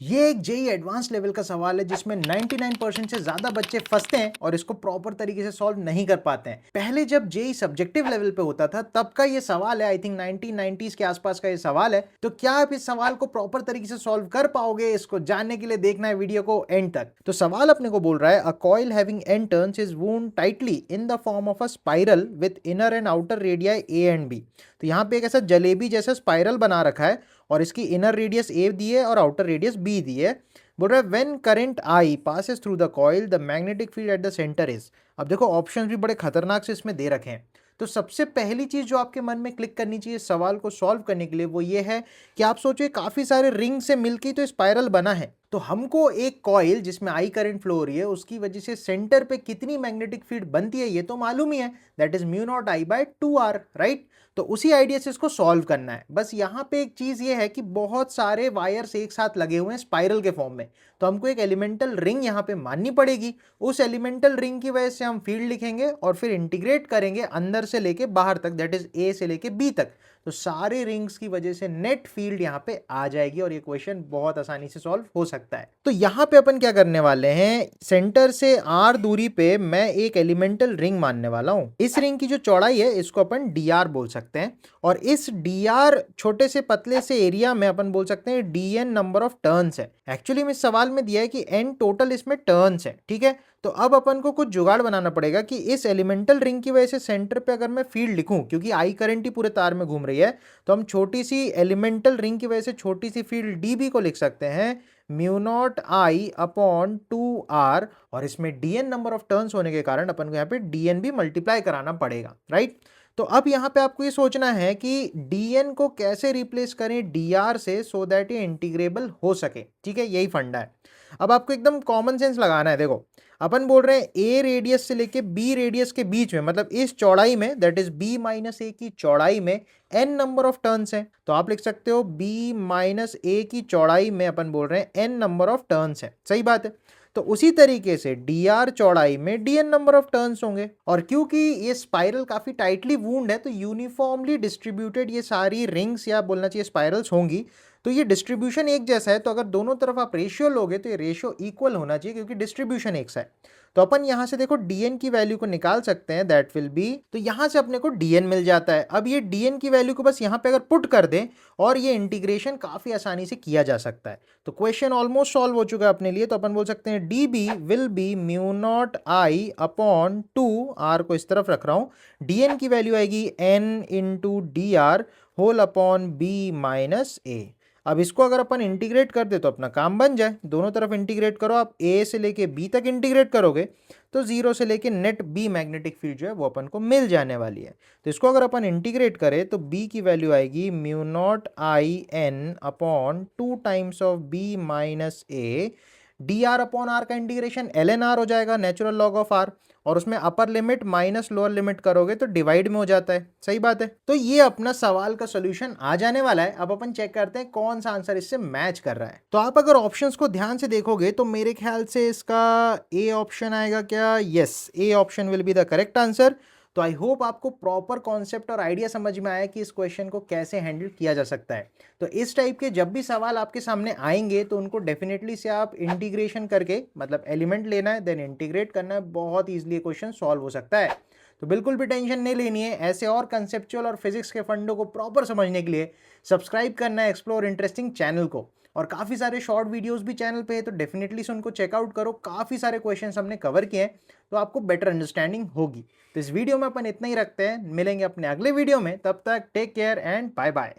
ये एक JEE advance level का सवाल है जिसमें 99% से ज्यादा बच्चे फंसते हैं और इसको प्रॉपर तरीके से सॉल्व नहीं कर पाते हैं। पहले जब जेईई सब्जेक्टिव लेवल पे होता था तब का ये सवाल है, आई थिंक 1990s के आसपास का ये सवाल है। तो क्या आप इस सवाल को प्रॉपर तरीके से सॉल्व कर पाओगे? इसको जानने के लिए देखना है वीडियो को एंड तक। तो सवाल अपने को बोल रहा है, a coil having N turns is wound tightly in the form of a spiral with inner and outer radii A and B. तो यहाँ पे एक ऐसा जलेबी जैसा स्पाइरल बना रखा है और इसकी इनर रेडियस ए दी है और आउटर रेडियस बी दी है। बोल रहा है when current I passes through the coil the magnetic field at the centre is. अब देखो ऑप्शंस भी बड़े खतरनाक से इसमें दे रखे हैं। तो सबसे पहली चीज जो आपके मन में क्लिक करनी चाहिए सवाल को सॉल्व करने के लिए वो ये है कि आप सोचिए काफी सारे रिंग से मिलकर तो स्पाइरल बना है। तो हमको एक कॉइल जिसमें आई करंट फ्लो हो रही है उसकी वजह से सेंटर पे कितनी मैग्नेटिक फील्ड बनती है ये तो मालूम ही है, that is mu naught i by 2r, right. तो उसी आइडिया से इसको सॉल्व करना है। बस यहाँ पे एक चीज ये है कि बहुत सारे वायर्स एक साथ लगे हुए हैं स्पाइरल के फॉर्म में, तो हमको एक एलिमेंटल रिंग यहाँ पे माननी पड़ेगी। उस एलिमेंटल रिंग की वजह से हम फील्ड लिखेंगे और फिर इंटीग्रेट करेंगे अंदर से लेके बाहर तक, दैट इज ए से लेके बी तक। तो सारे रिंग्स की वजह से नेट फील्ड यहाँ पे आ जाएगी और ये क्वेश्चन बहुत आसानी से सॉल्व हो सकता है। तो यहाँ पे अपन क्या करने वाले हैं, सेंटर से r दूरी पे मैं एक एलिमेंटल रिंग मानने वाला हूँ। इस रिंग की जो चौड़ाई है इसको अपन dr बोल सकते हैं और इस dr छोटे से पतले से एरिया में अपन बोल सकते हैं dn नंबर ऑफ टर्न्स है। एक्चुअली में सवाल में दिया है कि n टोटल इसमें टर्न्स है, ठीक है। तो अब अपन को कुछ जुगाड़ बनाना पड़ेगा कि इस एलिमेंटल रिंग की वजह से सेंटर पे अगर मैं फील्ड लिखूं, क्योंकि आई करंट ही पूरे तार में घूम रही है, तो हम छोटी सी एलिमेंटल रिंग की वजह से छोटी सी फील्ड db को लिख सकते हैं म्यू नॉट आई अपॉन 2r, और इसमें dn नंबर ऑफ टर्न्स होने के कारण अपन को यहाँ पे dn भी मल्टीप्लाई कराना पड़ेगा, राइट। तो अब यहाँ पे आपको ये सोचना है कि dn को कैसे रिप्लेस करें dr से सो दैट ये इंटीग्रेबल हो सके, ठीक है, यही फंडा है। अब आपको एकदम कॉमन सेंस लगाना है। देखो अपन बोल रहे हैं ए रेडियस से लेके बी रेडियस के बीच में, मतलब इस चौड़ाई में, दैट इज बी माइनस ए की चौड़ाई में एन नंबर ऑफ टर्न्स हैं। तो आप लिख सकते हो बी माइनस ए की चौड़ाई में अपन बोल रहे हैं एन नंबर ऑफ टर्न्स है, सही बात है। तो उसी तरीके से dr चौड़ाई में dn नंबर ऑफ टर्न्स होंगे, और क्योंकि ये स्पाइरल काफी टाइटली वूंड है तो यूनिफॉर्मली डिस्ट्रीब्यूटेड ये सारी रिंग्स या बोलना चाहिए स्पाइरल्स होंगी। तो ये डिस्ट्रीब्यूशन एक जैसा है, तो अगर दोनों तरफ आप रेशियो लोगे तो ये रेशियो इक्वल होना चाहिए क्योंकि डिस्ट्रीब्यूशन एक सा है। तो अपन यहां से देखो dn की वैल्यू को निकाल सकते हैं, दैट विल बी, तो यहां से अपने को dn मिल जाता है। अब ये dn की वैल्यू को बस यहां पे अगर पुट कर दें और ये इंटीग्रेशन काफी आसानी से किया जा सकता है। तो क्वेश्चन ऑलमोस्ट सॉल्व हो चुका है अपने लिए। तो अपन बोल सकते हैं db will be mu naught I upon 2r को इस तरफ रख रहा हूं, dn की वैल्यू आएगी n into dr whole upon b minus a। अब इसको अगर अपन इंटीग्रेट कर दे तो अपना काम बन जाए। दोनों तरफ इंटीग्रेट करो, आप a से लेके b तक इंटीग्रेट करोगे तो 0 से लेके नेट b मैग्नेटिक फील्ड जो है वो अपन को मिल जाने वाली है। तो इसको अगर अपन इंटीग्रेट करें तो b की वैल्यू आएगी mu naught I n upon 2 times of b minus a। dr upon r का इंटीग्रेशन ln r हो जाएगा, नेचुरल लॉग ऑफ r, और उसमें upper limit minus lower limit करोगे तो डिवाइड में हो जाता है, सही बात है। तो ये अपना सवाल का सॉल्यूशन आ जाने वाला है। अब अपन चेक करते हैं कौन सा आंसर इससे मैच कर रहा है। तो आप अगर ऑप्शंस को ध्यान से देखोगे तो मेरे ख्याल से इसका ए ऑप्शन आएगा क्या? Yes, A option will be the correct answer. तो आई होप आपको प्रॉपर कॉन्सेप्ट और आइडिया समझ में आया कि इस क्वेश्चन को कैसे हैंडल किया जा सकता है। तो इस टाइप के जब भी सवाल आपके सामने आएंगे तो उनको डेफिनेटली से आप इंटीग्रेशन करके, मतलब एलिमेंट लेना है देन इंटीग्रेट करना है, बहुत ईजिली क्वेश्चन सॉल्व हो सकता है। तो बिल्कुल भी टेंशन नहीं लेनी है। ऐसे और कंसेप्चुअल और फिजिक्स के फंडों को प्रॉपर समझने के लिए सब्सक्राइब करना है एक्सप्लोर इंटरेस्टिंग चैनल को, और काफ़ी सारे शॉर्ट वीडियोस भी चैनल पे है तो डेफिनेटली से उनको चेकआउट करो। काफ़ी सारे क्वेश्चंस हमने कवर किए हैं तो आपको बेटर अंडरस्टैंडिंग होगी। तो इस वीडियो में अपन इतना ही रखते हैं, मिलेंगे अपने अगले वीडियो में, तब तक take care and bye bye.